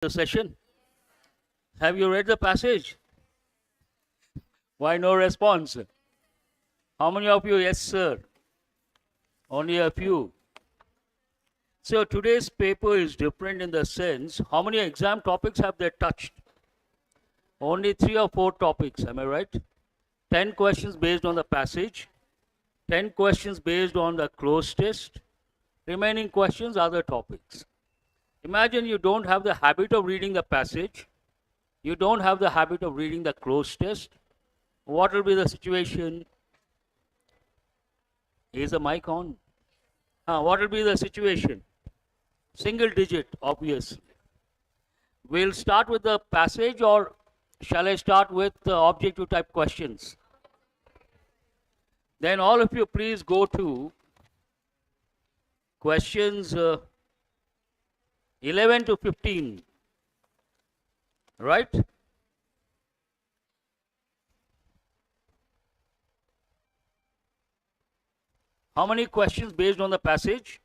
the session? Have you read the passage? Why no response? How many of you? Yes, sir. Only a few. So today's paper is different in the sense, how many exam topics have they touched? Only 3 or 4 topics, am I right? 10 questions based on the passage, 10 questions based on the closed test, remaining questions other topics. Imagine you don't have the habit of reading the passage, you don't have the habit of reading the closed test. What will be the situation? Is the mic on? What will be the situation? Single digit, obviously. We'll start with the passage, or shall I start with the objective type questions? Then all of you please go to questions 11 to 15. Right? How many questions based on the passage?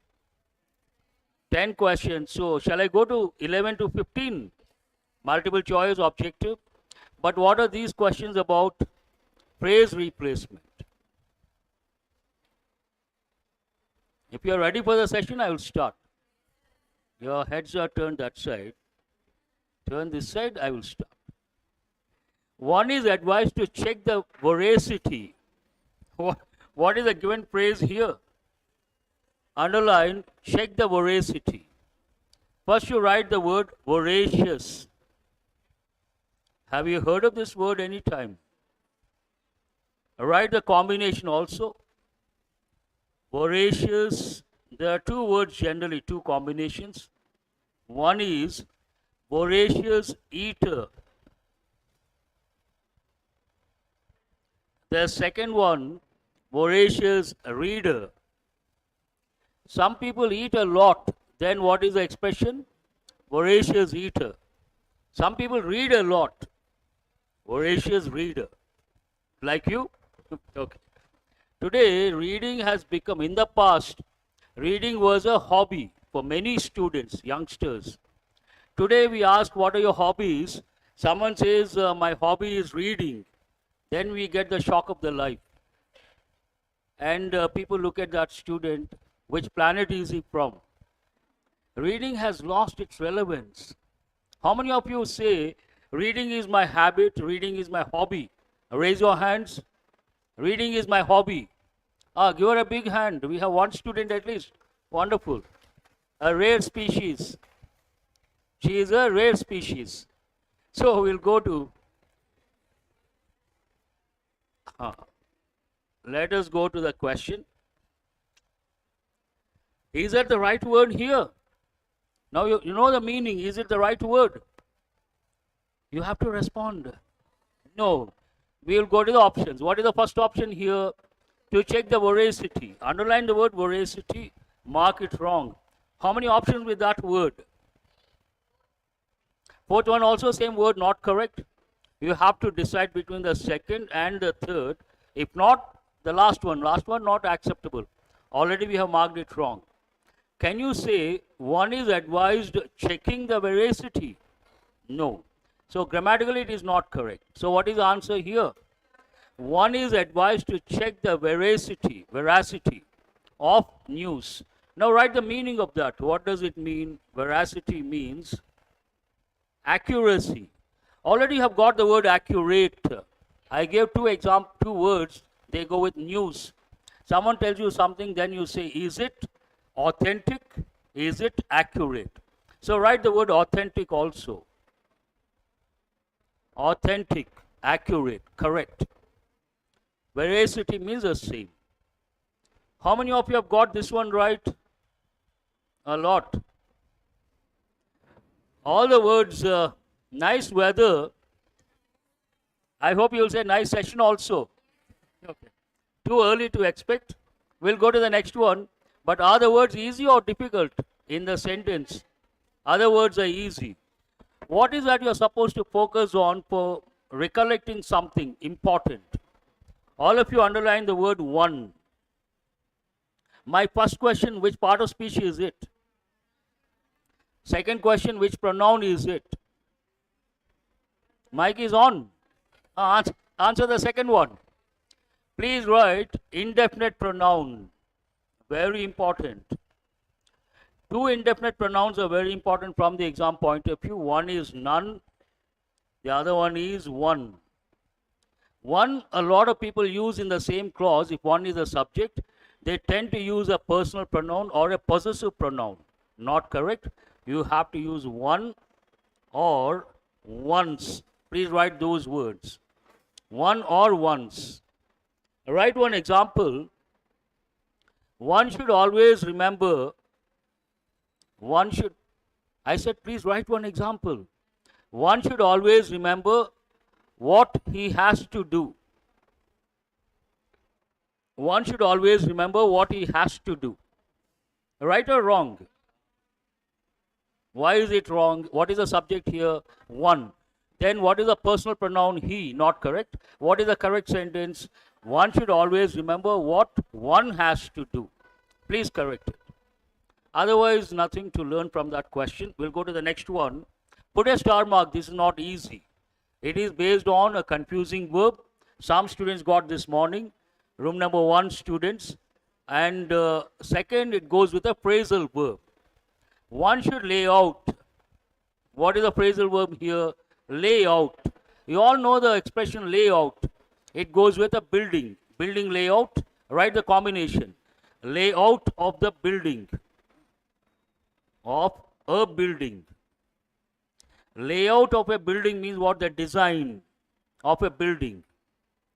10 questions. So shall I go to 11 to 15? Multiple choice, objective. But what are these questions about? Phrase replacement. If you are ready for the session, I will start. Your heads are turned that side. Turn this side, I will start. One is advised to check the veracity. What is the given phrase here? Underline, check the veracity. First you write the word voracious. Have you heard of this word any time? Write the combination also. Voracious, there are 2 words generally, 2 combinations. One is voracious eater. The second one, voracious reader. Some people eat a lot, then what is the expression? Voracious eater. Some people read a lot, voracious reader. Like you? Okay. Today, reading has become, in the past, reading was a hobby for many students, youngsters. Today we ask, what are your hobbies? Someone says, my hobby is reading. Then we get the shock of the life. And people look at that student, which planet is he from? Reading has lost its relevance. How many of you say, reading is my habit, reading is my hobby? Raise your hands. Reading is my hobby. Give her a big hand. We have one student at least. Wonderful. A rare species. She is a rare species. So we'll go to, let us go to the question. Is that the right word here? Now you know the meaning. Is it the right word? You have to respond. No. We will go to the options. What is the first option here? To check the veracity. Underline the word veracity. Mark it wrong. How many options with that word? Fourth one also same word, not correct. You have to decide between the second and the third. If not, the last one not acceptable. Already we have marked it wrong. Can you say one is advised checking the veracity? No. So grammatically it is not correct. So what is the answer here? One is advised to check the veracity of news. Now write the meaning of that. What does it mean? Veracity means accuracy. Already you have got the word accurate. I gave 2 words. They go with news. Someone tells you something, then you say, is it authentic? Is it accurate? So write the word authentic also. Authentic, accurate, correct. Veracity means the same. How many of you have got this one right? A lot. All the words, nice weather. I hope you will say nice session also. Okay. Too early to expect. We'll go to the next one. But are the words easy or difficult in the sentence? Other words are easy. What is that you are supposed to focus on for recollecting something important? All of you underline the word one. My first question, which part of speech is it? Second question, which pronoun is it? Mic is on. Answer the second one. Please write indefinite pronoun. Very important. Two indefinite pronouns are very important from the exam point of view. One is none, the other one is one. One, a lot of people use in the same clause. If one is a subject, they tend to use a personal pronoun or a possessive pronoun. Not correct. You have to use one or once. Please write those words. One or once. Write one example. One should always remember. I said, please write one example. One should always remember what he has to do. One should always remember what he has to do. Right or wrong? Why is it wrong? What is the subject here? One. Then what is the personal pronoun? He. Not correct. What is the correct sentence? One should always remember what one has to do. Please correct it. Otherwise, nothing to learn from that question. We'll go to the next one. Put a star mark. This is not easy. It is based on a confusing verb. Some students got this morning. Room number 1 students. And second, it goes with a phrasal verb. One should lay out. What is the phrasal verb here? Lay out. You all know the expression lay out. It goes with a building. Building layout. Write the combination. Layout of the building. Of a building. Layout of a building means what? The design of a building.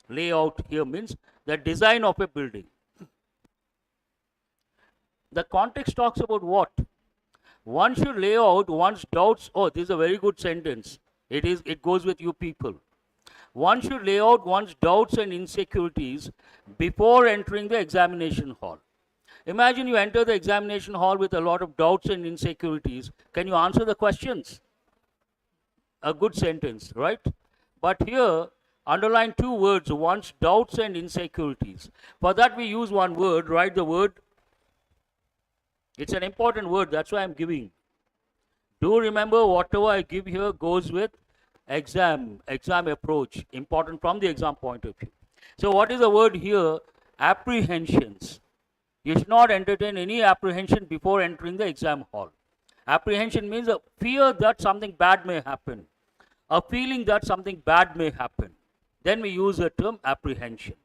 Layout here means the design of a building. The context talks about what? One should lay out one's doubts. Oh, this is a very good sentence. It goes with you people. One should lay out one's doubts and insecurities before entering the examination hall. Imagine you enter the examination hall with a lot of doubts and insecurities. Can you answer the questions? A good sentence, right? But here, underline two words, one's doubts and insecurities. For that we use one word. Write the word. It's an important word, that's why I'm giving. Do remember whatever I give here goes with exam approach, important from the exam point of view. So what is the word here? Apprehensions. You should not entertain any apprehension before entering the exam hall. Apprehension means a fear that something bad may happen, a feeling that something bad may happen. Then we use the term apprehension.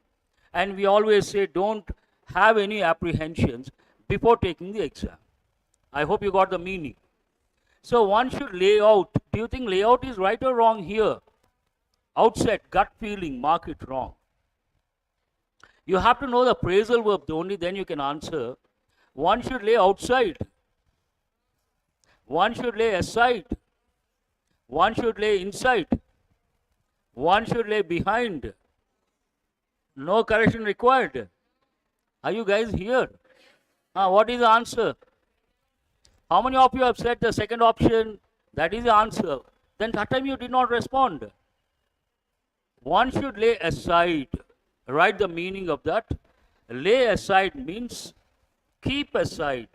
And we always say don't have any apprehensions before taking the exam. I hope you got the meaning. So one should lay out. Do you think layout is right or wrong here? Outset, gut feeling, mark it wrong. You have to know the phrasal verb, only then you can answer. One should lay outside. One should lay aside. One should lay inside. One should lay behind. No correction required. Are you guys here? What is the answer? How many of you have said the second option? That is the answer. Then that time you did not respond. One should lay aside. Write the meaning of that. Lay aside means keep aside.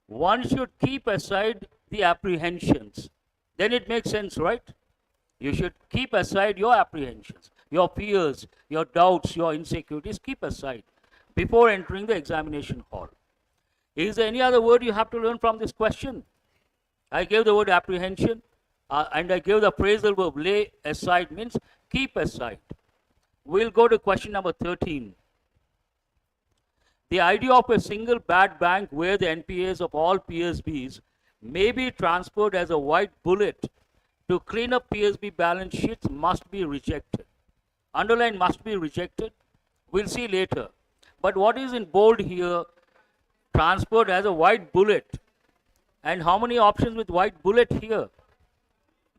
One should keep aside the apprehensions. Then it makes sense, right? You should keep aside your apprehensions, your fears, your doubts, your insecurities. Keep aside before entering the examination hall. Is there any other word you have to learn from this question? I gave the word apprehension and I gave the phrasal verb lay aside means keep aside. We'll go to question number 13. The idea of a single bad bank where the NPAs of all PSBs may be transferred as a white bullet to clean up PSB balance sheets must be rejected. Underline must be rejected. We'll see later. But what is in bold here? Transferred as a white bullet. And how many options with white bullet here?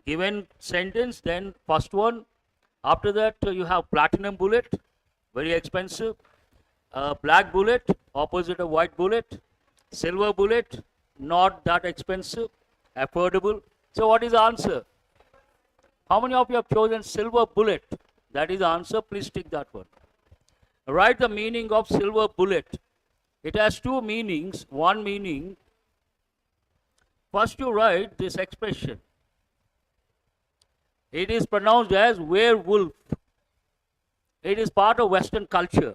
Given sentence, then first one. After that, you have platinum bullet, very expensive. Black bullet, opposite of white bullet. Silver bullet, not that expensive, affordable. So what is the answer? How many of you have chosen silver bullet? That is the answer. Please tick that one. Write the meaning of silver bullet. It has two meanings. One meaning, First you write this expression. It is pronounced as werewolf. It is part of Western culture.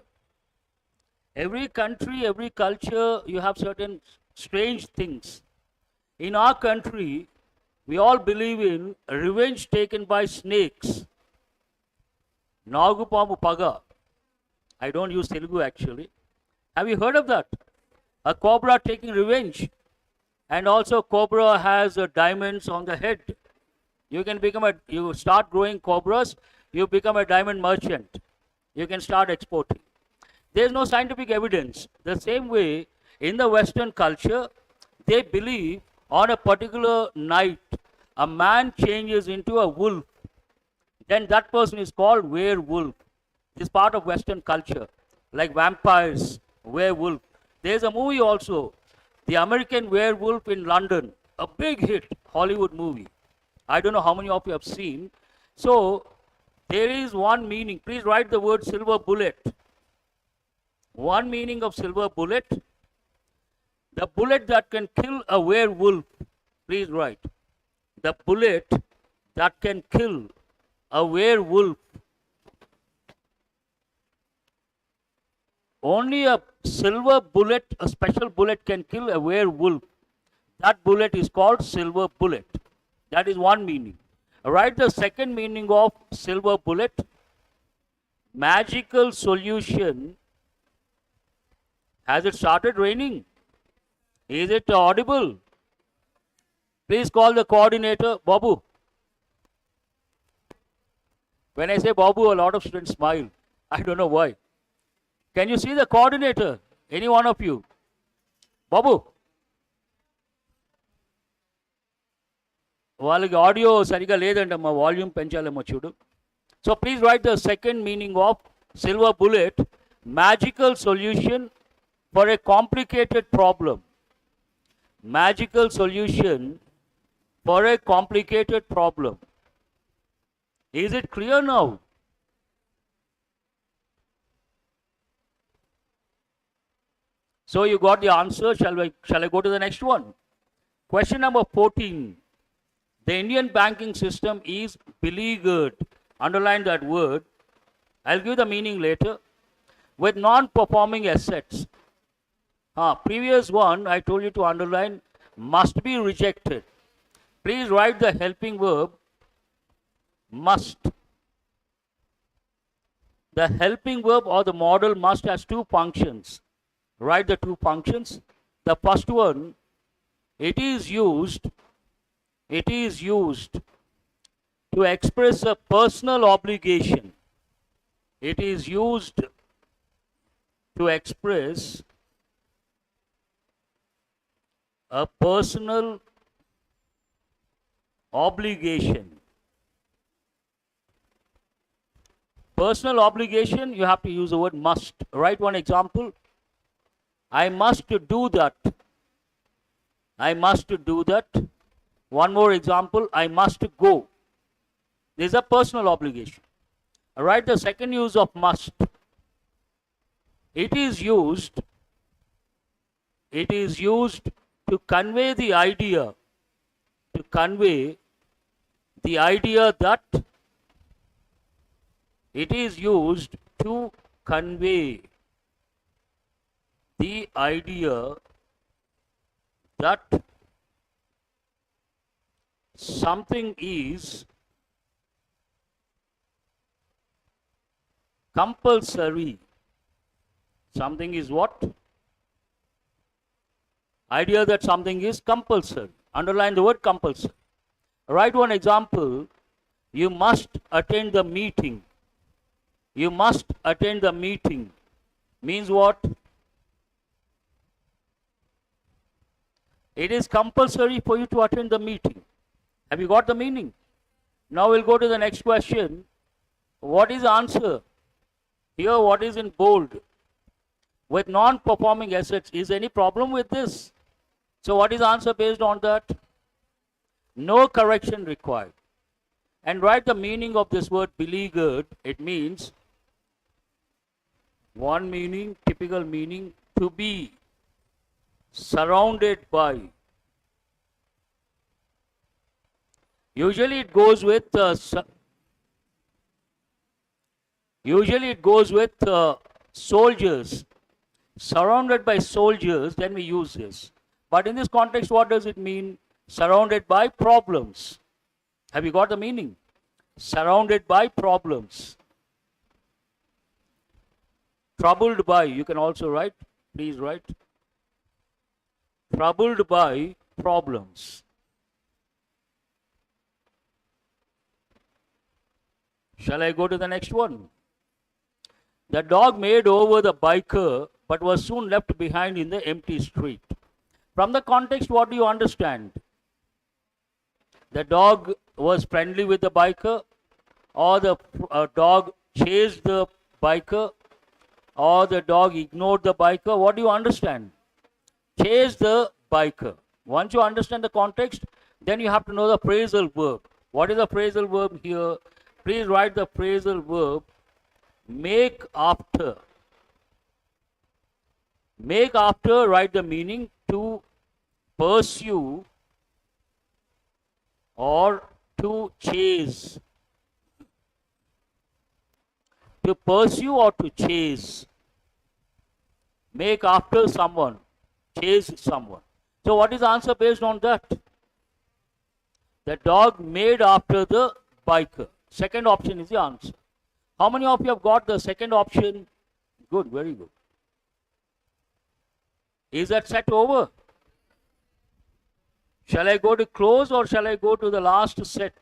Every country, every culture, you have certain strange things. In our country, we all believe in revenge taken by snakes. Nagupamu Paga. I don't use Telugu actually. Have you heard of that? A cobra taking revenge. And also cobra has diamonds on the head. You start growing cobras, you become a diamond merchant. You can start exporting. There is no scientific evidence. The same way, in the Western culture, they believe on a particular night, a man changes into a wolf. Then that person is called werewolf. This is part of Western culture, like vampires, werewolf. There's a movie also, The American Werewolf in London, a big hit Hollywood movie. I don't know how many of you have seen. So, there is one meaning. Please write the word silver bullet. One meaning of silver bullet. The bullet that can kill a werewolf. Please write. The bullet that can kill a werewolf. Only a silver bullet, a special bullet can kill a werewolf. That bullet is called silver bullet. That is one meaning. Write the second meaning of silver bullet. Magical solution. Has it started raining? Is it audible? Please call the coordinator, Babu. When I say Babu, a lot of students smile. I don't know why. Can you see the coordinator? Any one of you? Babu. వాళ్ళకి audio సరిగా లేదంటమ్మా volume పెంచాలేమో చూడు so please right the second meaning of silver bullet magical solution for a complicated problem magical solution for a complicated problem is it clear now so you got the answer. Shall I go to the next one? Question number 14. The Indian banking system is beleaguered. Underline that word. I'll give the meaning later. With non-performing assets. Previous one, I told you to underline, must be rejected. Please write the helping verb, must. The helping verb or the modal must has two functions. Write the two functions. The first one, it is used to express a personal obligation. It is used to express a personal obligation. Personal obligation, you have to use the word must. Write one example. I must do that. I must do that. One more example, I must go. This is a personal obligation. Write the second use of must. It is used to convey the idea, that it is used to convey the idea that something is compulsory. Something is what? Idea that something is compulsory. Underline the word compulsory. Write one example. You must attend the meeting. You must attend the meeting. Means what? It is compulsory for you to attend the meeting. Have you got the meaning? Now we'll go to the next question. What is the answer? Here, what is in bold? With non-performing assets, is any problem with this? So what is the answer based on that? No correction required. And write the meaning of this word beleaguered. It means, one meaning, typical meaning, to be surrounded by. Usually it goes with soldiers. Surrounded by soldiers, then we use this. But in this context, what does it mean? Surrounded by problems. Have you got the meaning? Surrounded by problems. Troubled by, you can also write, please write. Troubled by problems. Shall I go to the next one? The dog made over the biker but was soon left behind in the empty street. From the context, what do you understand? The dog was friendly with the biker, or the dog chased the biker, or the dog ignored the biker. What do you understand? Chase the biker. Once you understand the context, then you have to know the phrasal verb. What is the phrasal verb here? Please write the phrasal verb make after. Make after, write the meaning, to pursue or to chase. To pursue or to chase. Make after someone, chase someone. So what is the answer based on that? The dog made after the biker. Second option is the answer. How many of you have got the second option? Good, very good. Is that set over? Shall I go to close or shall I go to the last set?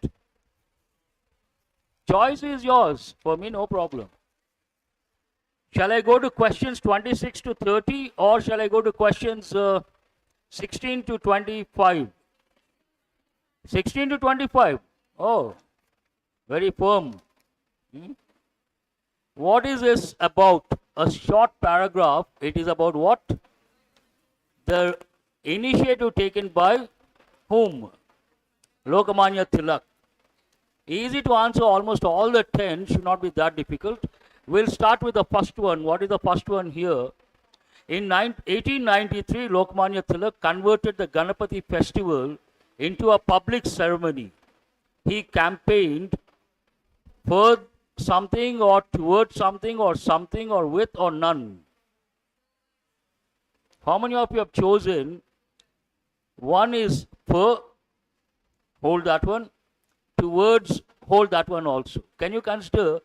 Choice is yours. For me, no problem. Shall I go to questions 26 to 30 or shall I go to questions 16 to 25? 16 to 25. Oh, very firm. What is this about? A short paragraph. It is about what? The initiative taken by whom? Lokmanya Tilak. Easy to answer, almost all the 10, should not be that difficult. We'll start with the first one. What is the first one here? In 1893, Lokmanya Tilak converted the Ganapati festival into a public ceremony. He campaigned for something or towards something or with or none. How many of you have chosen? One is for, hold that one. Towards, hold that one also. Can you consider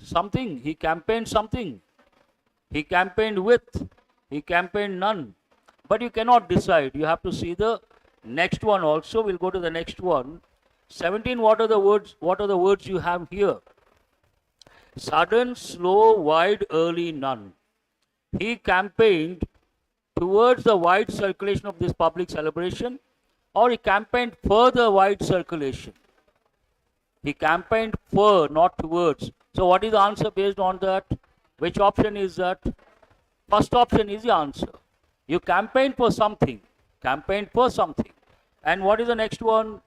something? He campaigned something. He campaigned with. He campaigned none. But you cannot decide. You have to see the next one also. We'll go to the next one. 17, what are the words? What are the words you have here? Sudden, slow, wide, early, none. He campaigned towards the wide circulation of this public celebration, or he campaigned for the wide circulation. He campaigned for, not towards. So what is the answer based on that? Which option is that? First option is the answer. You campaigned for something. Campaigned for something. And what is the next one?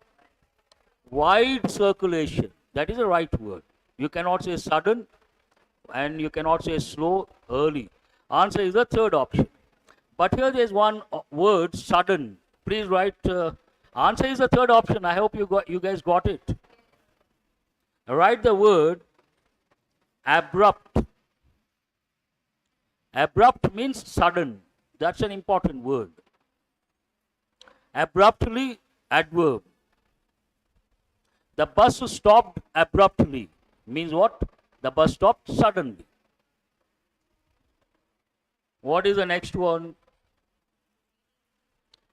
Wide circulation. That is the right word. You cannot say sudden and you cannot say slow, early. Answer is the third option. But here there is one word, sudden. Please write. Answer is the third option. I hope you guys got it. Write the word abrupt. Abrupt means sudden. That's an important word. Abruptly, adverb. The bus stopped abruptly. Means what? The bus stopped suddenly. What is the next one?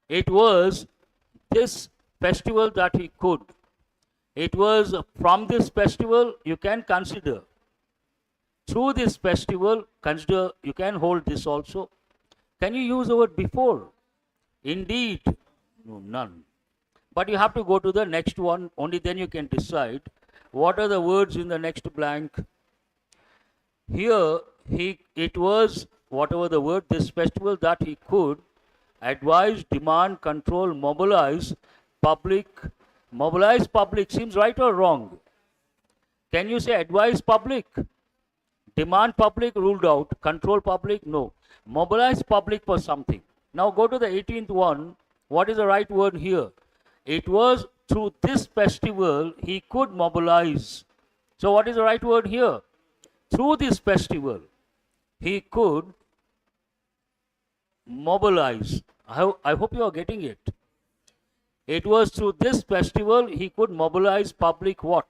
It was this festival that he could. It was from this festival you can consider. Through this festival, consider, you can hold this also. Can you use the word before? Indeed. No, none. But you have to go to the next one. Only then you can decide what are the words in the next blank. Here, it was, whatever the word, this festival that he could advise, demand, control, mobilize public. Mobilize public seems right or wrong? Can you say advise public? Demand public, ruled out. Control public, no. Mobilize public for something. Now go to the 18th one. What is the right word here? It was through this festival he could mobilize. So what is the right word here? Through this festival he could mobilize. I hope you are getting it. It was through this festival he could mobilize public what?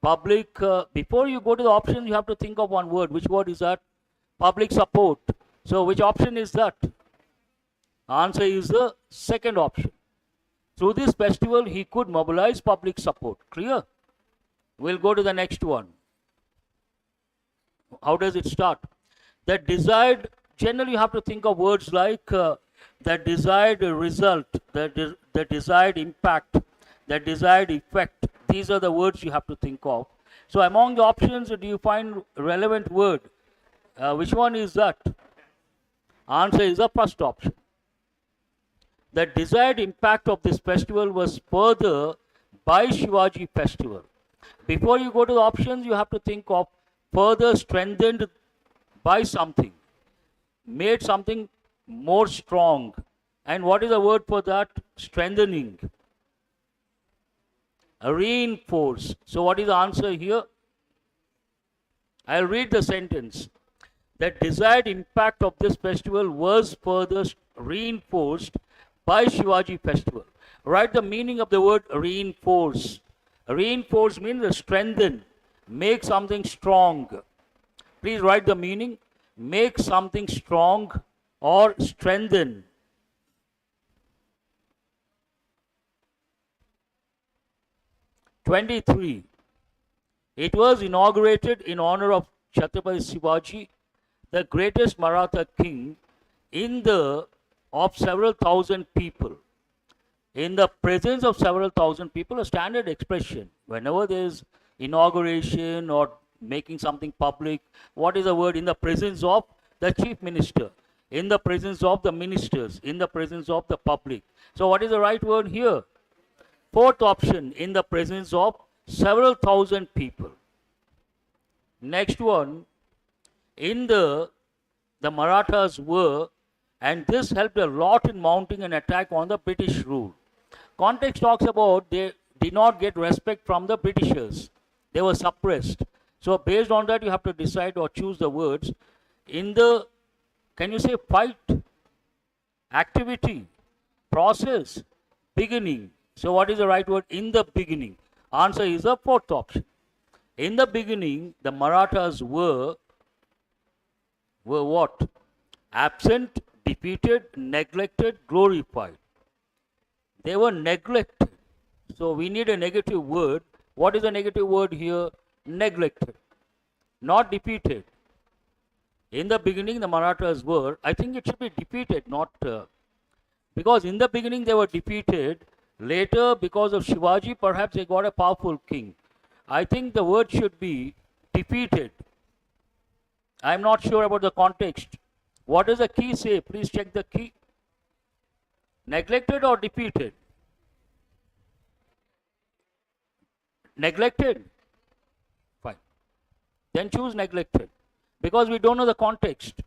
Public, before you go to the option, you have to think of one word. Which word is that? Public support. So which option is that? Answer is the second option. Through this festival he could mobilize public support. Clear? We'll go to the next one. How does it start? The desired, generally you have to think of words like the desired result, the desired impact, the desired effect. These are the words you have to think of. So among the options, do you find relevant word? Which one is that? Answer is the first option. The desired impact of this festival was further by Shivaji festival. Before you go to the options, you have to think of further strengthened by something, made something more strong. And what is the word for that? Strengthening. Reinforce. So what is the answer here? I'll read the sentence. The desired impact of this festival was further reinforced by Shivaji festival. Write the meaning of the word reinforce. Reinforce means strengthen, make something strong. Please write the meaning. Make something strong or strengthen. '23. It was inaugurated in honor of Chhatrapati Shivaji, the greatest Maratha king, of several thousand people. In the presence of several thousand people, a standard expression. Whenever there is inauguration or making something public, what is the word? In the presence of the chief minister, in the presence of the ministers, in the presence of the public. So what is the right word here? Fourth option, in the presence of several thousand people. Next one, the Marathas were, and this helped a lot in mounting an attack on the British rule. Context talks about they did not get respect from the Britishers. They were suppressed. So based on that, you have to decide or choose the words. Can you say fight, activity, process, beginning? So what is the right word? In the beginning. Answer is the fourth option. In the beginning, the Marathas were what? Absent, defeated, neglected, glorified. They were neglected. So we need a negative word. What is the negative word here? Neglected. Not defeated. In the beginning, the Marathas were, I think it should be defeated, not, because in the beginning they were defeated. Later, because of Shivaji, perhaps they got a powerful king. I think the word should be defeated. I'm not sure about the context. What does the key say? Please check the key. Neglected or defeated? Neglected? Fine. Then choose neglected. Because we don't know the context.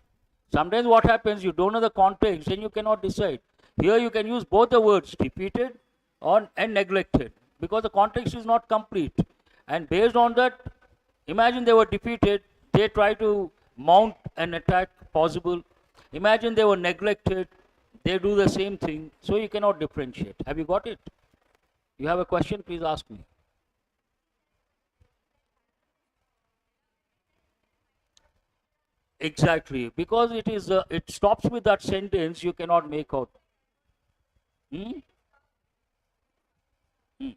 Sometimes what happens, you don't know the context, then you cannot decide. Here you can use both the words, defeated and neglected, because the context is not complete. And based on that, imagine they were defeated, they try to mount an attack possible. Imagine they were neglected, they do the same thing, so you cannot differentiate. Have you got it? You have a question, please ask me. Exactly, because it stops with that sentence, you cannot make out. Hmm? Hmm.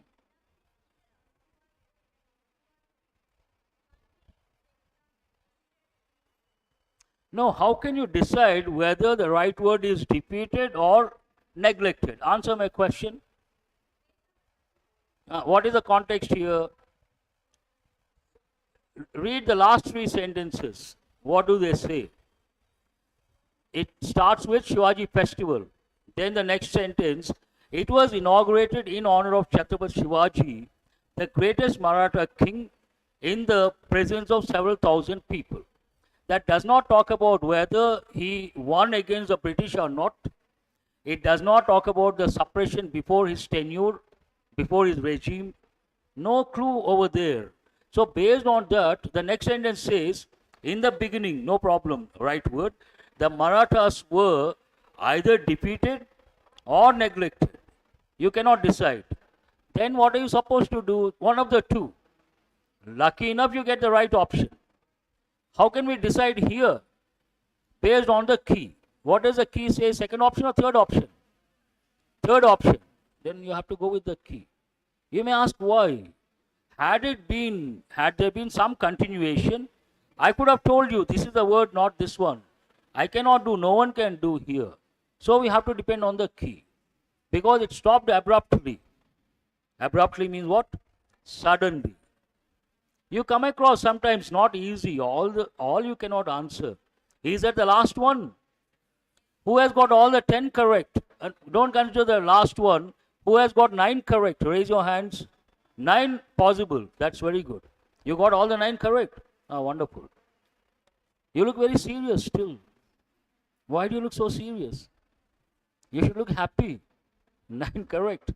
No, how can you decide whether the right word is defeated or neglected? Answer my question. What is the context here? Read the last three sentences. What do they say? It starts with Shivaji festival. Then the next sentence, it was inaugurated in honor of Chhatrapati Shivaji, the greatest Maratha king, in the presence of several thousand people. That does not talk about whether he won against the British or not. It does not talk about the suppression before his tenure, before his regime. No clue over there. So based on that, the next sentence says, in the beginning, no problem, right word, the Marathas were either defeated or neglected. You cannot decide. Then what are you supposed to do? One of the two. Lucky enough, you get the right option. How can we decide here? Based on the key. What does the key say? Second option or third option? Third option. Then you have to go with the key. You may ask why. Had there been some continuation, I could have told you this is the word, not this one. I cannot do, no one can do here. So we have to depend on the key. Because it stopped abruptly. Abruptly means what? Suddenly. You come across sometimes not easy, all you cannot answer. Is that the last one? Who has got all the 10 correct? Don't consider the last one. Who has got 9 correct? Raise your hands. 9 possible. That's very good. You got all the 9 correct. Ah, wonderful. You look very serious still. Why do you look so serious? You should look happy. 9 correct.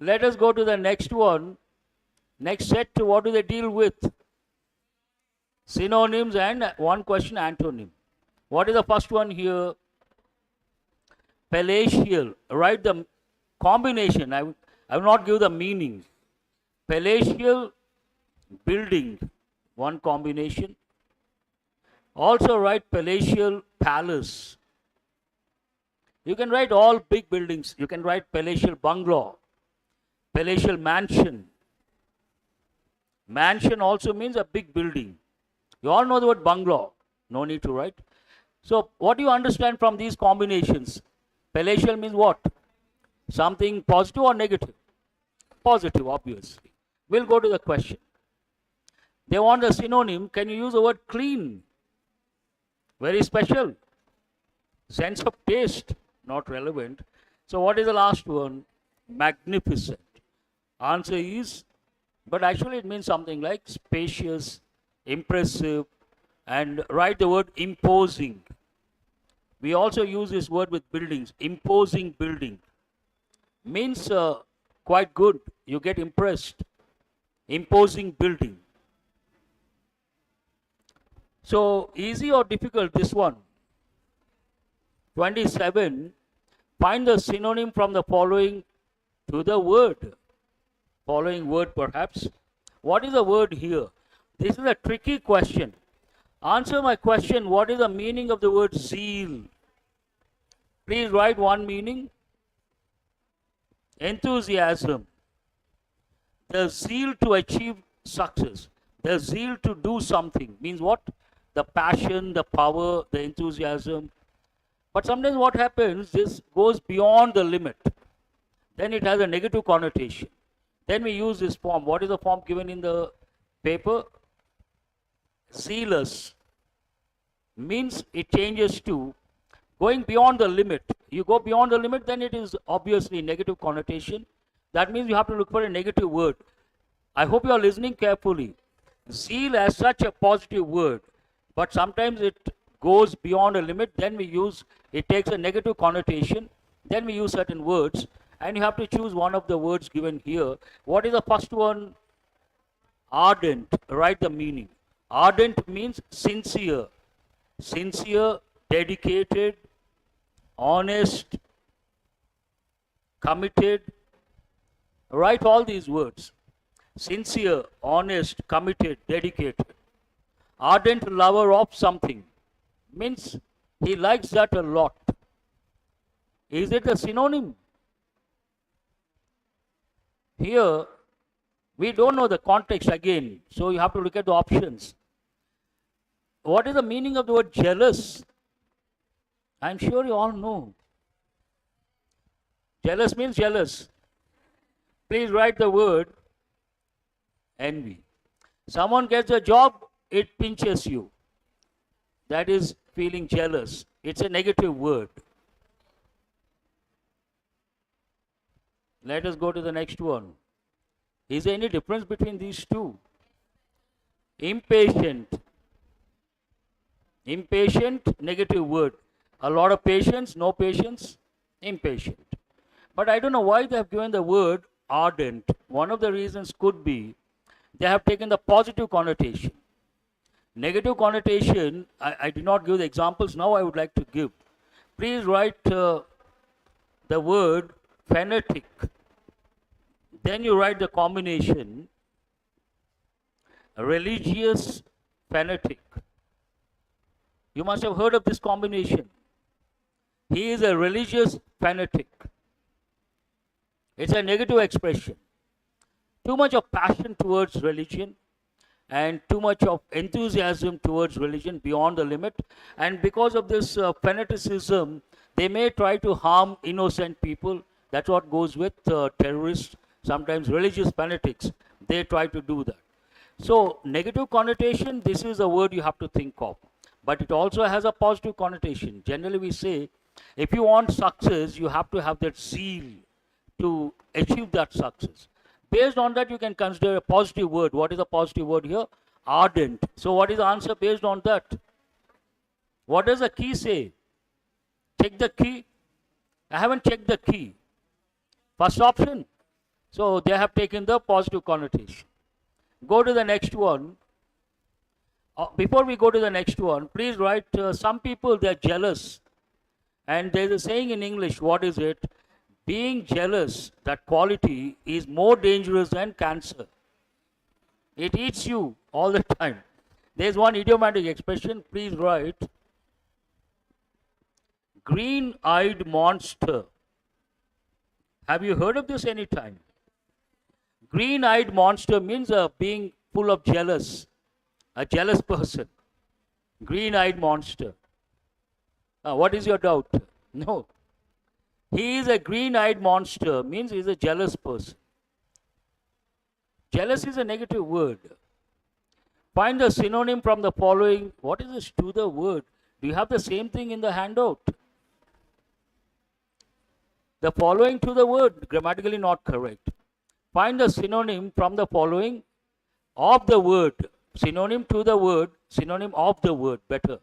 Let us go to the next one. Next set, what do they deal with? Synonyms and one question antonym. What is the first one here? Palatial. Write the combination. I will not give the meaning. Palatial building. One combination. Also write palatial palace. You can write all big buildings. You can write palatial bungalow. Palatial mansion. Mansion also means a big building. You all know the word bungalow. No need to write. So what do you understand from these combinations? Palatial means what? Something positive or negative? Positive, obviously. We'll go to the question. They want a synonym. Can you use the word clean? Very special. Sense of taste, not relevant. So what is the last one? Magnificent. Answer is, but actually it means something like spacious, impressive, and write the word imposing. We also use this word with buildings. Imposing building means quite good. You get impressed. Imposing building. So easy or difficult this one? 27. Find the synonym from the following to the word. Following word perhaps. What is the word here? This is a tricky question. Answer my question. What is the meaning of the word zeal? Please write one meaning. Enthusiasm. The zeal to achieve success. The zeal to do something means what? The passion, the power, the enthusiasm. But sometimes what happens, this goes beyond the limit. Then it has a negative connotation. Then we use this form. What is the form given in the paper? Zealous. Means it changes to going beyond the limit. You go beyond the limit, then it is obviously negative connotation. That means you have to look for a negative word. I hope you are listening carefully. Zeal as such a positive word, but sometimes it goes beyond a limit, then we use, it takes a negative connotation, then we use certain words, and you have to choose one of the words given here. What is the first one? Ardent. Write the meaning. Ardent means sincere. Sincere, dedicated, honest, committed. Write all these words. Sincere, honest, committed, dedicated. Ardent lover of something means he likes that a lot. Is it a synonym? Here, we don't know the context again, so you have to look at the options. What is the meaning of the word jealous? I'm sure you all know. Jealous means jealous. Please write the word envy. Someone gets a job, it pinches you. That is feeling jealous. It's a negative word. Let us go to the next one. Is there any difference between these two? Impatient. Impatient, negative word. A lot of patience, no patience. Impatient. But I don't know why they have given the word ardent. One of the reasons could be they have taken the positive connotation. Negative connotation, I did not give the examples, now I would like to give. Please write the word fanatic. Then you write the combination religious fanatic. You must have heard of this combination. He is a religious fanatic. It's a negative expression. Too much of passion towards religion and too much of enthusiasm towards religion beyond the limit. And because of this fanaticism, they may try to harm innocent people. That's what goes with terrorists, sometimes religious fanatics. They try to do that. So, negative connotation, this is a word you have to think of. But it also has a positive connotation. Generally, we say, if you want success, you have to have that zeal to achieve that success. Based on that, you can consider a positive word. What is a positive word here? Ardent. So, what is the answer based on that? What does the key say? Check the key. I haven't checked the key. First option. So, they have taken the positive connotation. Go to the next one. Before we go to the next one, please write, some people, they are jealous. And there is a saying in English, what is it? Being jealous, that quality is more dangerous than cancer. It eats you all the time. There is one idiomatic expression, please write, green-eyed monster. Have you heard of this any time? Green-eyed monster means being full of jealous, a jealous person. Green-eyed monster. What is your doubt? No. He is a green-eyed monster, means he is a jealous person. Jealous is a negative word. Find the synonym from the following. What is this to the word? Do you have the same thing in the handout? The following to the word, grammatically not correct. Find the synonym from the following of the word. Synonym to the word, synonym of the word, better.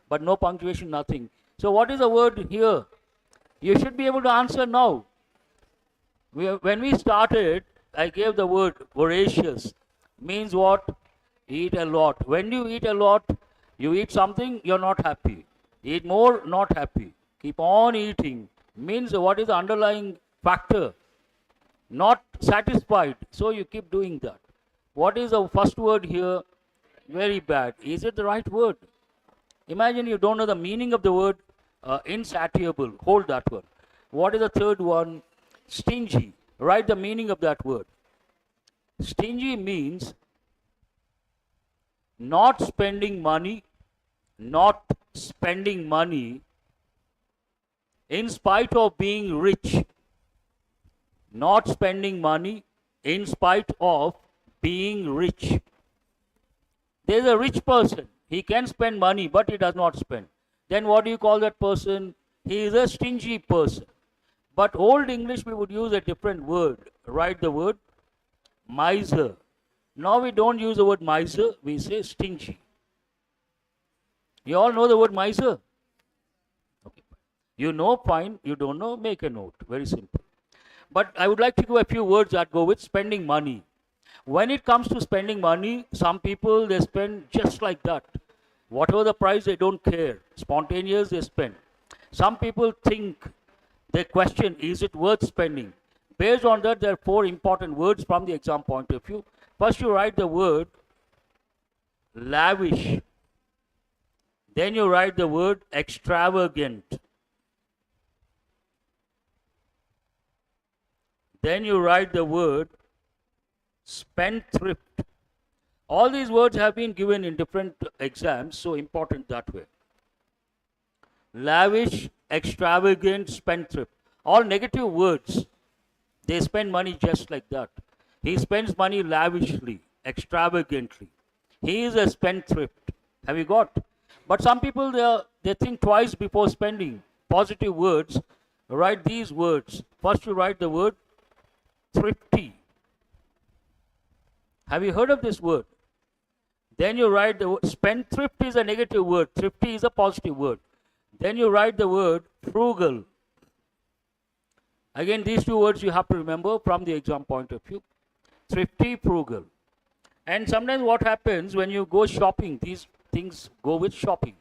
But no punctuation, nothing. So what is the word here? You should be able to answer now. When we started, I gave the word voracious. Means what? Eat a lot. When you eat a lot, you eat something, you're not happy. Eat more, not happy. Keep on eating. Means what is the underlying factor? Not satisfied. So you keep doing that. What is the first word here? Very bad. Is it the right word? Imagine you don't know the meaning of the word insatiable. Hold that word. What is the third one? Stingy. Write the meaning of that word. Stingy means not spending money in spite of being rich. Not spending money in spite of being rich. There is a rich person. He can spend money, but he does not spend. Then what do you call that person? He is a stingy person. But Old English, we would use a different word. Write the word miser. Now we don't use the word miser, we say stingy. You all know the word miser? Okay. You know, fine. You don't know, make a note. Very simple. But I would like to give a few words that go with spending money. When it comes to spending money, some people, they spend just like that. Whatever the price, they don't care. Spontaneous, they spend. Some people think, they question, is it worth spending? Based on that, there are 4 important words from the exam point of view. First, you write the word lavish. Then you write the word extravagant. Then you write the word spendthrift. All these words have been given in different exams, so important that way. Lavish, extravagant, spendthrift. All negative words. They spend money just like that. He spends money lavishly, extravagantly. He is a spendthrift. Have you got? But some people, they think twice before spending. Positive words. Write these words. First you write the word thrifty. Have you heard of this word? Then you write the word, spendthrift is a negative word, thrifty is a positive word. Then you write the word frugal. Again, these two words you have to remember from the exam point of view. Thrifty, frugal. And sometimes what happens when you go shopping, these things go with shopping.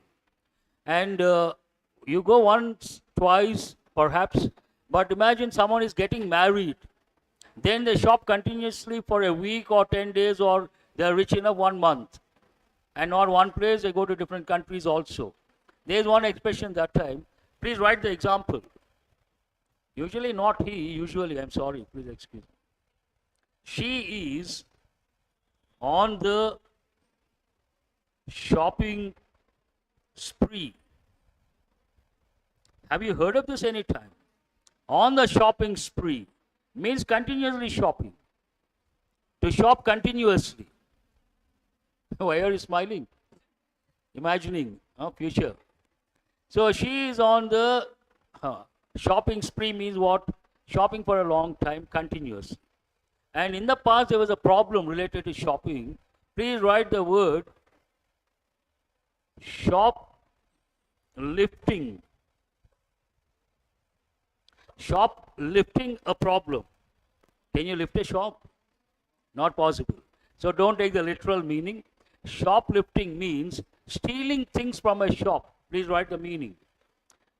And you go once, twice, perhaps, but imagine someone is getting married. Then they shop continuously for a week or 10 days, or they're rich enough 1 month. And not one place, they go to different countries also. There's one expression that time. Please write the example. Usually not he, usually, I'm sorry, please excuse me. She is on the shopping spree. Have you heard of this any time? On the shopping spree means continuously shopping. To shop continuously. Why are you smiling? Imagining future. So she is on the shopping spree means what? Shopping for a long time, continuous. And in the past there was a problem related to shopping. Please write the word shoplifting. Shoplifting a problem. Can you lift a shop? Not possible. So don't take the literal meaning. Shoplifting means stealing things from a shop. Please write the meaning.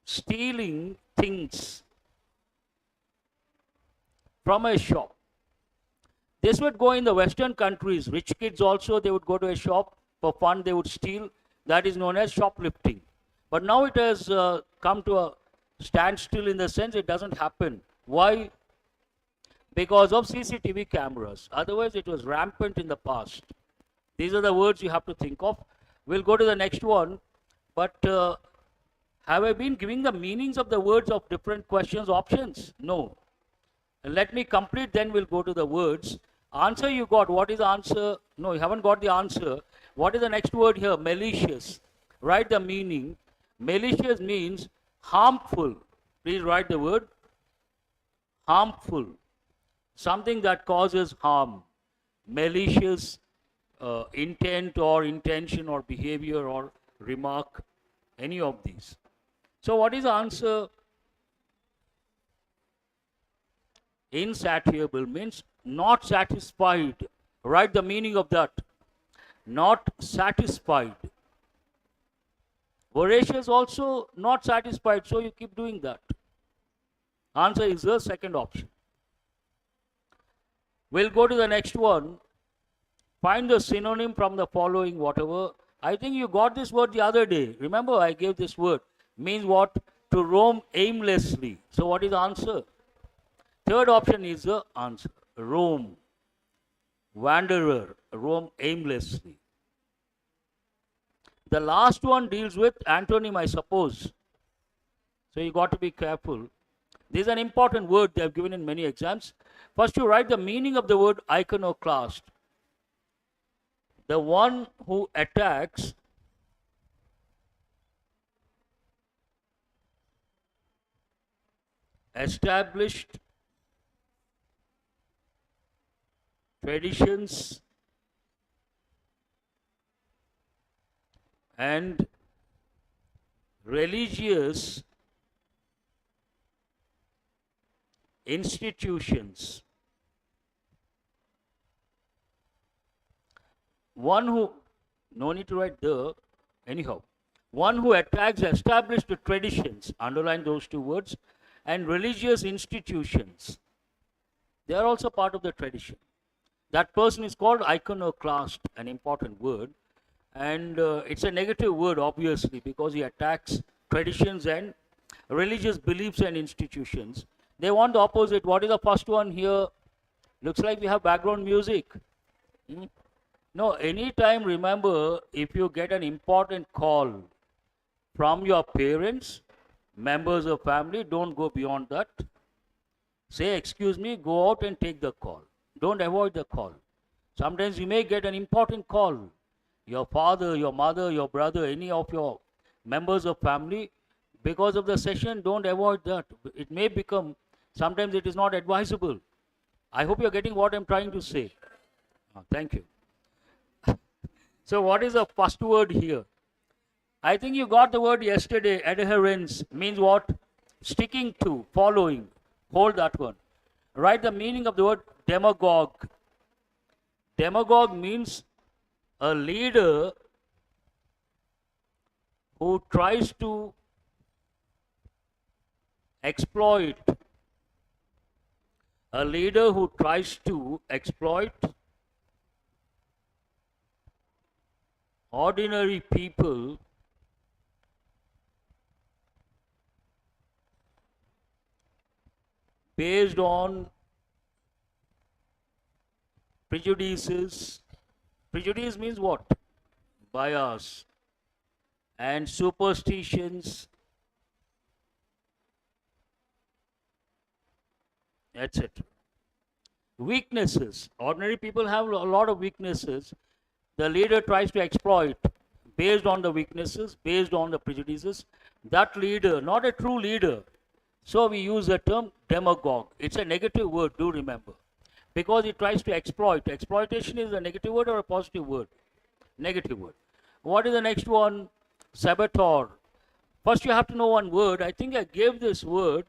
Stealing things from a shop. This would go in the Western countries. Rich kids also, they would go to a shop for fun, they would steal. That is known as shoplifting. But now it has come to a standstill in the sense it doesn't happen. Why? Because of CCTV cameras. Otherwise, it was rampant in the past. These are the words you have to think of. We'll go to the next one. But have I been giving the meanings of the words of different questions options? No. Let me complete, then we'll go to the words. Answer you got. What is the answer? No, you haven't got the answer. What is the next word here? Malicious. Write the meaning. Malicious means harmful. Please write the word harmful. Something that causes harm. Malicious intent or intention or behavior or remark. Any of these. So what is the answer? Insatiable means not satisfied. Write the meaning of that. Not satisfied. Voracious also not satisfied, so you keep doing that. Answer is the second option. We'll go to the next one. Find the synonym from the following whatever. I think you got this word the other day. Remember, I gave this word. Means what? To roam aimlessly. So what is the answer? Third option is the answer. Roam. Wanderer. Roam aimlessly. The last one deals with antonym, I suppose. So you got to be careful. This is an important word they have given in many exams. First you write the meaning of the word iconoclast. The one who attacks established traditions and religious institutions. One who, no need to write the, anyhow. One who attacks established traditions, underline those two words, and religious institutions. They are also part of the tradition. That person is called iconoclast, an important word. And it's a negative word, obviously, because he attacks traditions and religious beliefs and institutions. They want the opposite. What is the first one here? Looks like we have background music. No, anytime remember, if you get an important call from your parents, members of family, don't go beyond that. Say, excuse me, go out and take the call. Don't avoid the call. Sometimes you may get an important call. Your father, your mother, your brother, any of your members of family, because of the session, don't avoid that. It may become, sometimes it is not advisable. I hope you're getting what I'm trying to say. Thank you. So what is the first word here? I think you got the word yesterday. Adherence means what? Sticking to, following. Hold that one. Write the meaning of the word demagogue. Demagogue means a leader who tries to exploit. A leader who tries to exploit ordinary people based on prejudices. Prejudice means what? Bias and superstitions, etc. Weaknesses. Ordinary people have a lot of weaknesses. The leader tries to exploit based on the weaknesses, based on the prejudices. That leader, not a true leader. So we use the term demagogue. It's a negative word, do remember. Because it tries to exploit. Exploitation is a negative word or a positive word? Negative word. What is the next one? Saboteur. First you have to know one word. I think I gave this word.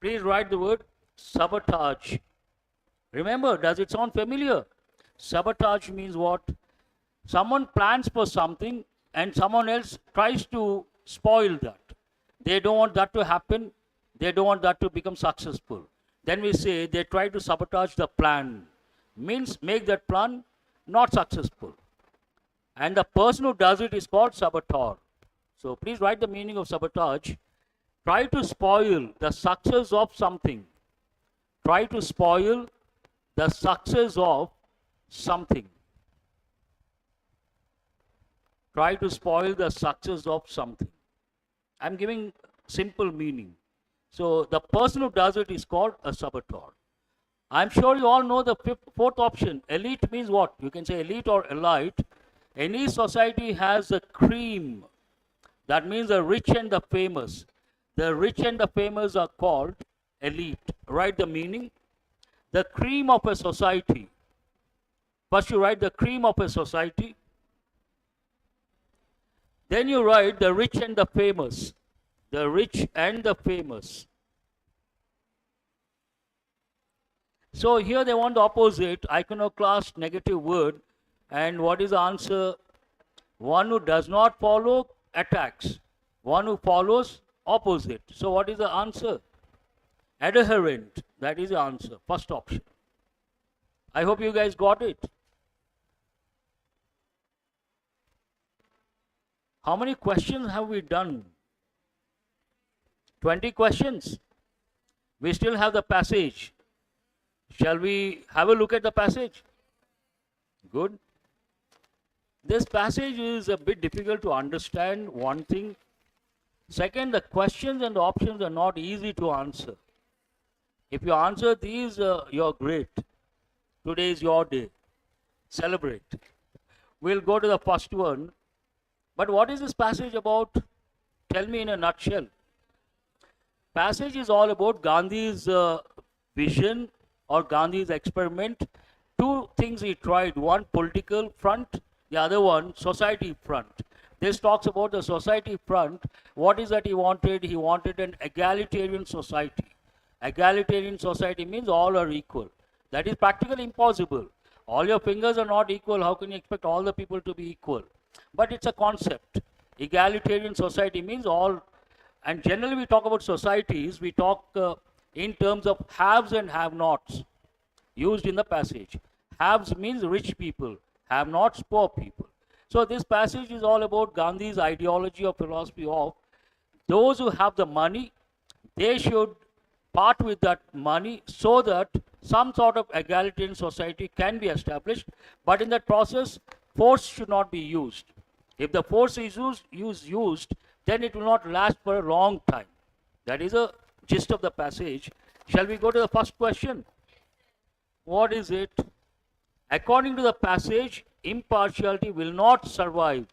Please write the word sabotage. Remember, does it sound familiar? Sabotage means what? Someone plans for something and someone else tries to spoil that. They don't want that to happen. They don't want that to become successful. Then we say they try to sabotage the plan. Means make that plan not successful. And the person who does it is called saboteur. So please write the meaning of sabotage. Try to spoil the success of something. Try to spoil the success of something. Try to spoil the success of something. I'm giving simple meaning. So the person who does it is called a saboteur. I'm sure you all know the fourth option. Elite means what? You can say elite or elite. Any society has a cream. That means the rich and the famous. The rich and the famous are called elite. Write the meaning. The cream of a society. First you write the cream of a society. Then you write the rich and the famous. The rich and the famous. So here they want the opposite, iconoclast, negative word. And what is the answer? One who does not follow, attacks. One who follows, opposite. So what is the answer? Adherent. That is the answer. First option. I hope you guys got it. How many questions have we done? 20 questions. We still have the passage. Shall we have a look at the passage? Good. This passage is a bit difficult to understand, one thing. Second, the questions and the options are not easy to answer. If you answer these, you're great. Today is your day. Celebrate. We'll go to the first one. But what is this passage about? Tell me in a nutshell. Passage is all about Gandhi's vision or Gandhi's experiment. Two things he tried. One, political front. The other one, society front. This talks about the society front. What is that he wanted? He wanted an egalitarian society. Egalitarian society means all are equal. That is practically impossible. All your fingers are not equal. How can you expect all the people to be equal? But it's a concept. Egalitarian society means all, and generally we talk about societies, we talk in terms of haves and have-nots used in the passage. Haves means rich people, have-nots poor people. So this passage is all about Gandhi's ideology or philosophy of those who have the money, they should part with that money so that some sort of egalitarian society can be established, but in that process, force should not be used. If the force is used, then it will not last for a long time. That is a gist of the passage. Shall we go to the first question? What is it? According to the passage, impartiality will not survive.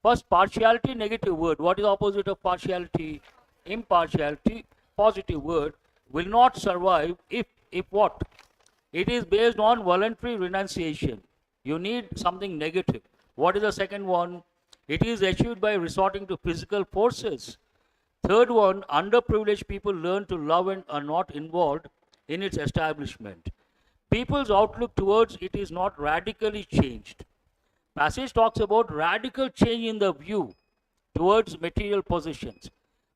First, partiality, negative word. What is the opposite of partiality? Impartiality, positive word. Will not survive if what? It is based on voluntary renunciation. You need something negative. What is the second one? It is achieved by resorting to physical forces. Third one, underprivileged people learn to love and are not involved in its establishment. People's outlook towards it is not radically changed. Passage talks about radical change in the view towards material possessions.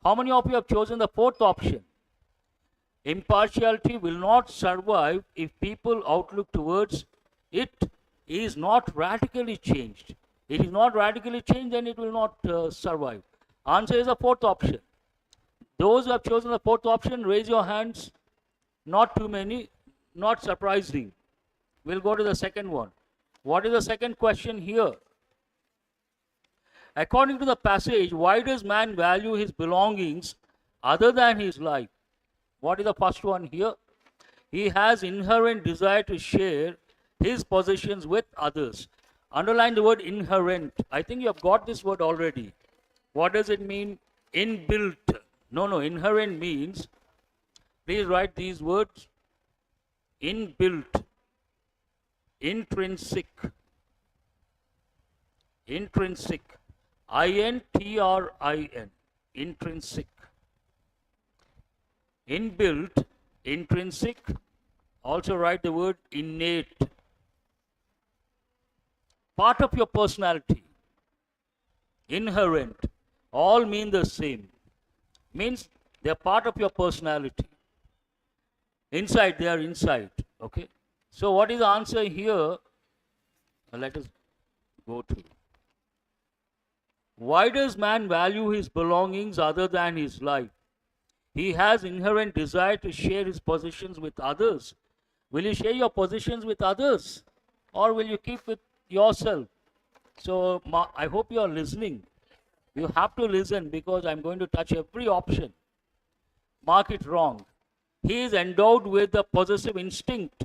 How many of you have chosen the fourth option? Impartiality will not survive if people's outlook towards it is not radically changed. It is not radically changed, then it will not survive. Answer is the fourth option. Those who have chosen the fourth option, raise your hands. Not too many, not surprising. We'll go to the second one. What is the second question here? According to the passage, why does man value his belongings other than his life? What is the first one here? He has inherent desire to share his possessions with others. Underline the word inherent. I think you have got this word already. What does it mean? Inbuilt. No, inherent means, please write these words, inbuilt, intrinsic, I-N-T-R-I-N, intrinsic, inbuilt, intrinsic, also write the word innate, part of your personality, inherent, all mean the same. Means they are part of your personality. Inside, they are inside. Okay. So what is the answer here? Let us go to. Why does man value his belongings other than his life? He has inherent desire to share his possessions with others. Will you share your possessions with others? Or will you keep with yourself? So I hope you are listening. You have to listen because I'm going to touch every option. Mark it wrong. He is endowed with the possessive instinct.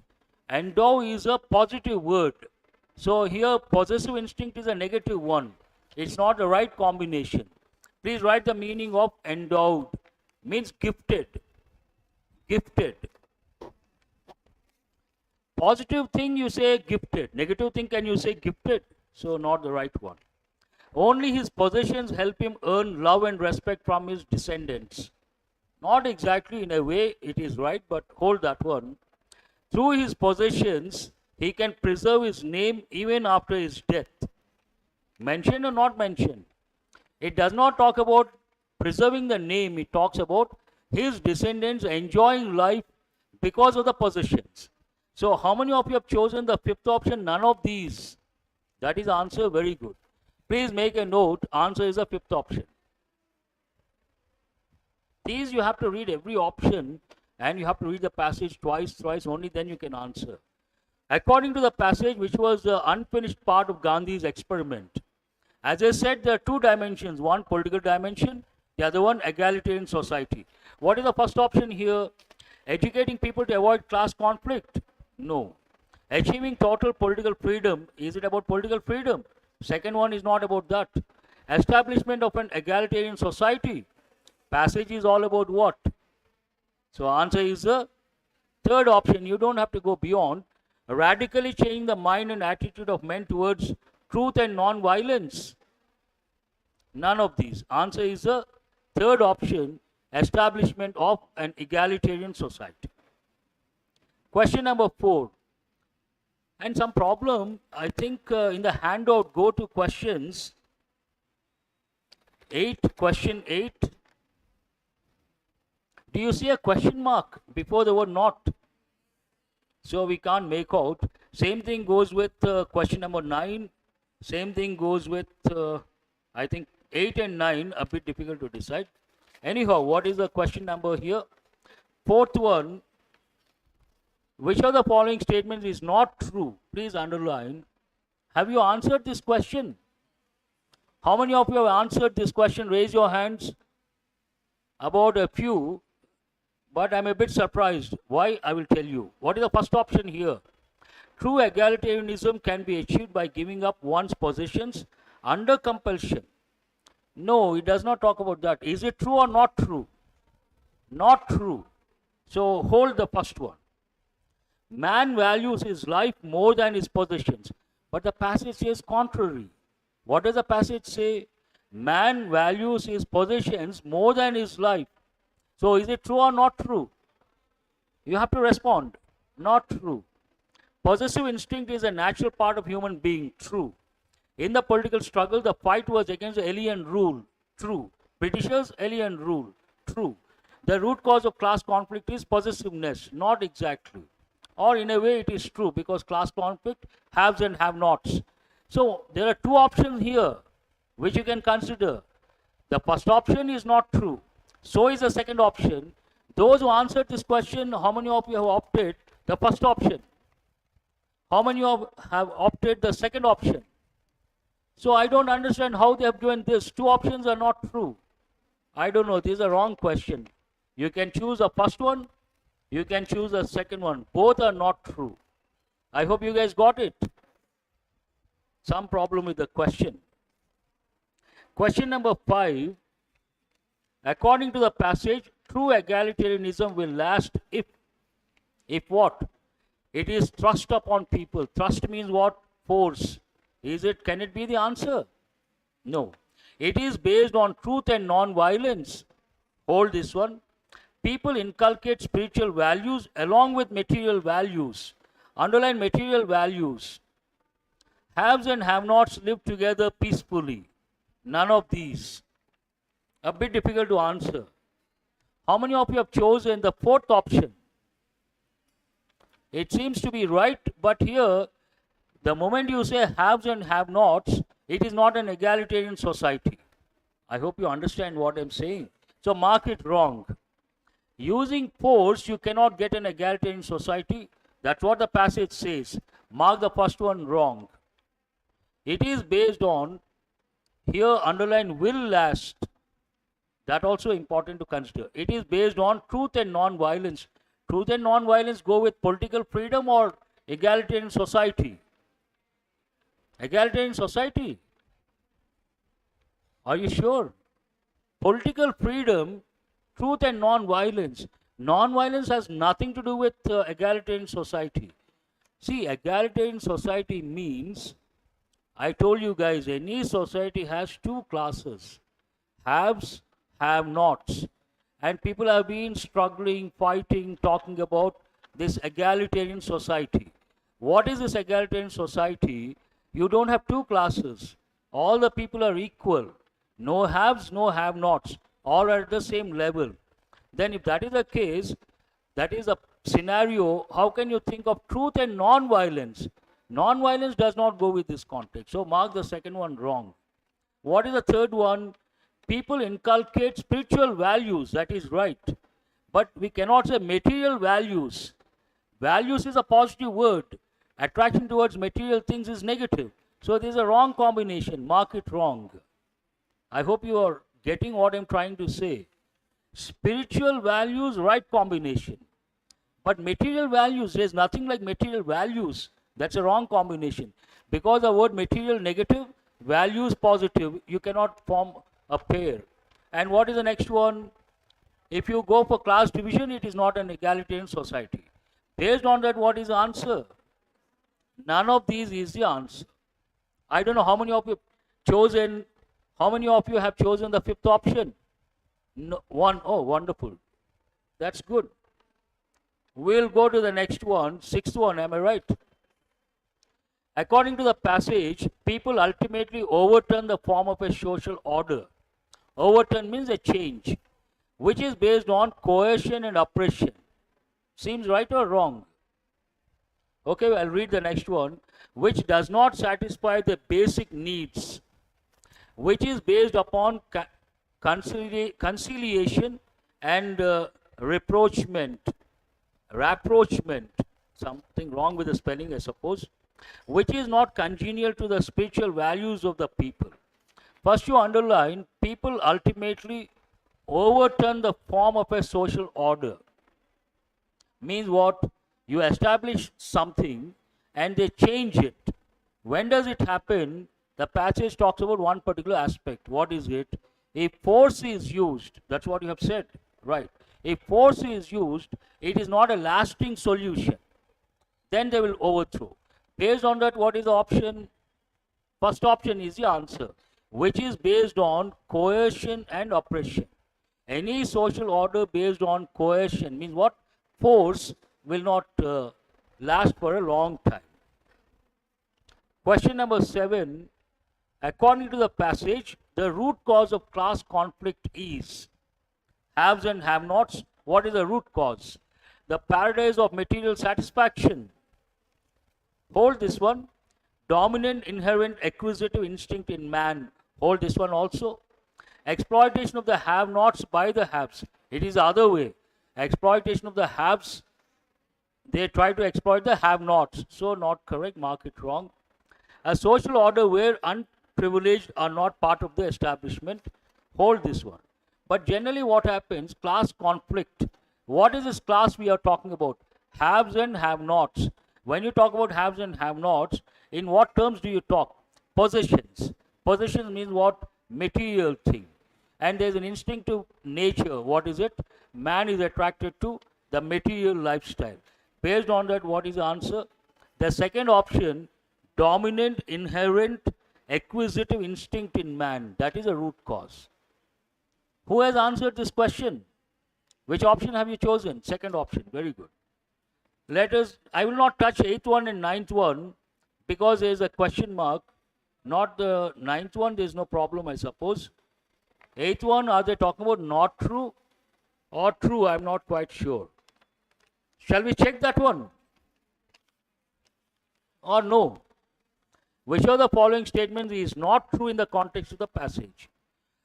Endow is a positive word. So here possessive instinct is a negative one. It's not the right combination. Please write the meaning of endowed. Means gifted. Gifted. Positive thing you say gifted. Negative thing can you say gifted? So not the right one. Only his possessions help him earn love and respect from his descendants. Not exactly in a way it is right, but hold that one. Through his possessions, he can preserve his name even after his death. Mentioned or not mentioned? It does not talk about preserving the name. It talks about his descendants enjoying life because of the possessions. So how many of you have chosen the fifth option? None of these. That is the answer. Very good. Please make a note. Answer is the fifth option. These you have to read every option and you have to read the passage twice, thrice, only then you can answer. According to the passage, which was the unfinished part of Gandhi's experiment, as I said, there are two dimensions. One, political dimension. The other one, egalitarian society. What is the first option here? Educating people to avoid class conflict? No. Achieving total political freedom. Is it about political freedom? Second one is not about that. Establishment of an egalitarian society. Passage is all about what? So answer is the third option. You don't have to go beyond. Radically changing the mind and attitude of men towards truth and non-violence. None of these. Answer is the third option. Establishment of an egalitarian society. Question number 4. And some problem, I think in the handout, go to questions 8, question 8. Do you see a question mark before the word not? So we can't make out. Same thing goes with question number 9. Same thing goes with, I think, 8 and 9, a bit difficult to decide. Anyhow, what is the question number here? Fourth one, which of the following statements is not true? Please underline. Have you answered this question? How many of you have answered this question? Raise your hands. About a few, but I'm a bit surprised. Why? I will tell you. What is the first option here? True egalitarianism can be achieved by giving up one's possessions under compulsion. No, it does not talk about that. Is it true or not true? Not true. So hold the first one. Man values his life more than his possessions. But the passage says contrary. What does the passage say? Man values his possessions more than his life. So is it true or not true? You have to respond. Not true. Possessive instinct is a natural part of human being. True. In the political struggle, the fight was against alien rule. True. Britishers, alien rule. True. The root cause of class conflict is possessiveness. Not exactly. Or in a way it is true, because class conflict haves and have-nots. So there are two options here which you can consider. The first option is not true. So is the second option. Those who answered this question, how many of you have opted the first option? How many of have opted the second option? So I don't understand how they have given this. Two options are not true. I don't know. This is a wrong question. You can choose the first one. You can choose the second one. Both are not true. I hope you guys got it. Some problem with the question. Question number 5. According to the passage, true egalitarianism will last if what? It is thrust upon people. Thrust means what? Force. Is it? Can it be the answer? No. It is based on truth and non-violence. Hold this one. People inculcate spiritual values along with material values. Underline material values. Haves and have-nots live together peacefully. None of these. A bit difficult to answer. How many of you have chosen the fourth option? It seems to be right, but here, the moment you say haves and have-nots, it is not an egalitarian society. I hope you understand what I'm saying. So mark it wrong. Using force, you cannot get an egalitarian society. That's what the passage says. Mark the first one wrong. It is based on, here underline will last. That also important to consider. It is based on truth and non-violence. Truth and non-violence go with political freedom or egalitarian society? Egalitarian society. Are you sure? Political freedom, truth and non-violence. Non-violence has nothing to do with egalitarian society. See, egalitarian society means, I told you guys, any society has two classes. Haves, have-nots. And people have been struggling, fighting, talking about this egalitarian society. What is this egalitarian society? You don't have two classes. All the people are equal. No haves, no have-nots. All are at the same level. Then if that is the case, that is a scenario, how can you think of truth and non-violence? Non-violence does not go with this context. So mark the second one wrong. What is the third one? People inculcate spiritual values. That is right. But we cannot say material values. Values is a positive word. Attraction towards material things is negative. So this is a wrong combination. Mark it wrong. I hope you are getting what I'm trying to say. Spiritual values, right combination. But material values, there's nothing like material values. That's a wrong combination. Because the word material negative, values positive, you cannot form a pair. And what is the next one? If you go for class division, it is not an egalitarian society. Based on that, what is the answer? None of these is the answer. I don't know how many of you chosen, how many of you have chosen the fifth option? No, one. Oh, wonderful. That's good. We'll go to the next one, sixth one, am I right? According to the passage, people ultimately overturn the form of a social order. Overturn means a change, which is based on coercion and oppression. Seems right or wrong? Okay, I'll read the next one. Which does not satisfy the basic needs, which is based upon conciliation and rapprochement, something wrong with the spelling, I suppose, which is not congenial to the spiritual values of the people. First you underline, people ultimately overturn the form of a social order. Means what? You establish something and they change it. When does it happen? The passage talks about one particular aspect. What is it? If force is used, that's what you have said, right? If force is used, it is not a lasting solution. Then they will overthrow. Based on that, what is the option? First option is the answer. which is based on coercion and oppression. Any social order based on coercion means what? Force will not last for a long time. Question number 7. According to the passage, the root cause of class conflict is haves and have-nots. What is the root cause? The paradise of material satisfaction. Hold this one. Dominant inherent acquisitive instinct in man. Hold this one also. Exploitation of the have-nots by the haves. It is the other way. Exploitation of the haves, they try to exploit the have-nots. So not correct, mark it wrong. A social order where unprivileged are not part of the establishment. Hold this one. But generally what happens, class conflict. What is this class we are talking about? Haves and have-nots. When you talk about haves and have-nots, in what terms do you talk? Possessions. Possessions means what? Material thing. And there is an instinctive nature. What is it? Man is attracted to the material lifestyle. Based on that, what is the answer? The second option, dominant inherent acquisitive instinct in man. That is a root cause. Who has answered this question? Which option have you chosen? Second option. Very good. Let us, I will not touch 8th one and 9th one because there is a question mark. Not the 9th one, there is no problem, I suppose. 8th one, are they talking about not true or true? I am not quite sure. Shall we check that one? Or no? Which of the following statements is not true in the context of the passage?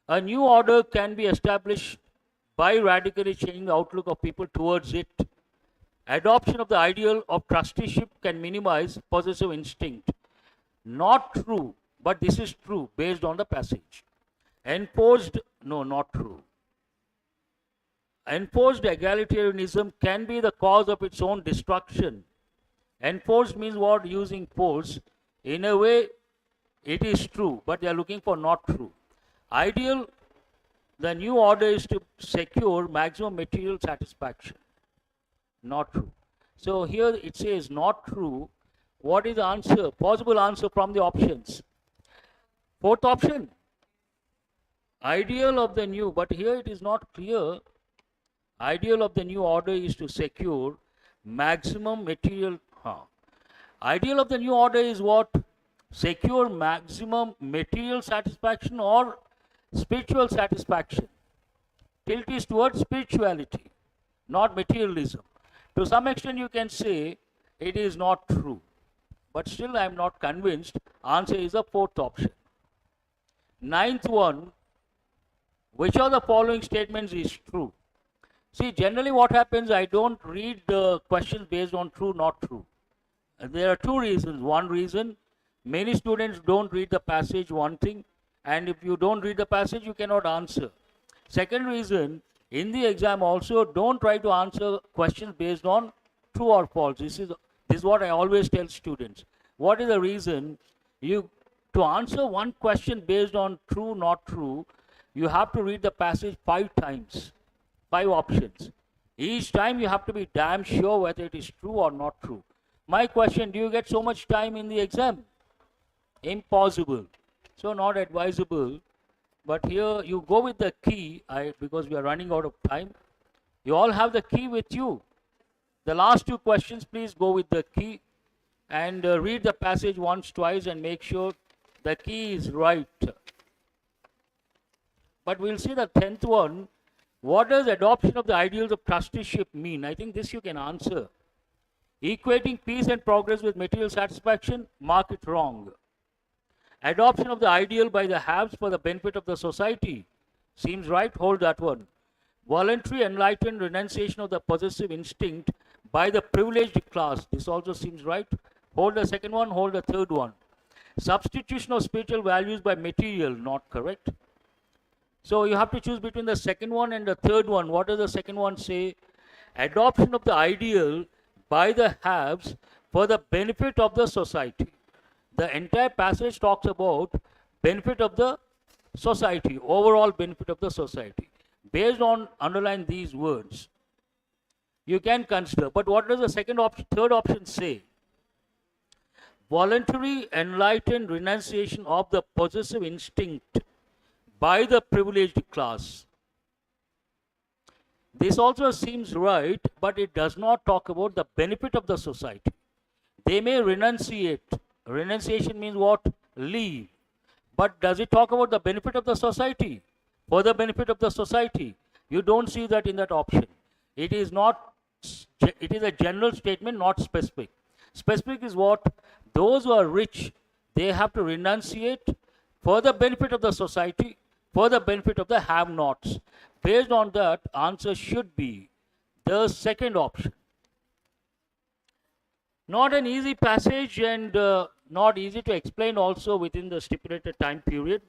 A new order can be established by radically changing the outlook of people towards it. Adoption of the ideal of trusteeship can minimize possessive instinct. Not true, but this is true based on the passage. Enforced, no, not true. Enforced egalitarianism can be the cause of its own destruction. Enforced means what? Using force. In a way, it is true, but they are looking for not true. Ideal, the new order is to secure maximum material satisfaction. Not true. So here it says not true. What is the answer? Possible answer from the options. Fourth option. Ideal of the new, but here it is not clear. Ideal of the new order is to secure maximum material. Ideal of the new order is what? Secure maximum material satisfaction or spiritual satisfaction. Tilt is towards spirituality, not materialism. To some extent you can say it is not true. But still I am not convinced. Answer is the fourth option. 9th one, which of the following statements is true? See, generally what happens, I don't read the questions based on true, not true. There are two reasons. One reason, many students don't read the passage, one thing, and if you don't read the passage, you cannot answer. Second reason, in the exam also, don't try to answer questions based on true or false. This is what I always tell students. What is the reason? To answer one question based on true, not true, you have to read the passage 5 times, 5 options. Each time you have to be damn sure whether it is true or not true. My question, do you get so much time in the exam? Impossible. So not advisable. But here you go with the key, because we are running out of time. You all have the key with you. The last 2 questions, please go with the key and read the passage once, twice and make sure the key is right. But we'll see the 10th one. What does adoption of the ideals of trusteeship mean? I think this you can answer. Equating peace and progress with material satisfaction, mark it wrong. Adoption of the ideal by the haves for the benefit of the society, seems right, hold that one. Voluntary enlightened renunciation of the possessive instinct by the privileged class, this also seems right. Hold the second one, hold the third one. Substitution of spiritual values by material, not correct. So you have to choose between the second one and the third one. What does the second one say? Adoption of the ideal by the haves for the benefit of the society. The entire passage talks about benefit of the society, overall benefit of the society. Based on underline these words, you can consider. But what does the third option say? voluntary enlightened renunciation of the possessive instinct by the privileged class. This also seems right, but it does not talk about the benefit of the society. They may renunciate. Renunciation means what? Leave. But does it talk about the benefit of the society? For the benefit of the society? You don't see that in that option. It is not, it is a general statement, not specific. Specific is what? Those who are rich, they have to renunciate for the benefit of the society, for the benefit of the have-nots. Based on that, answer should be the second option. Not an easy passage and not easy to explain also within the stipulated time period.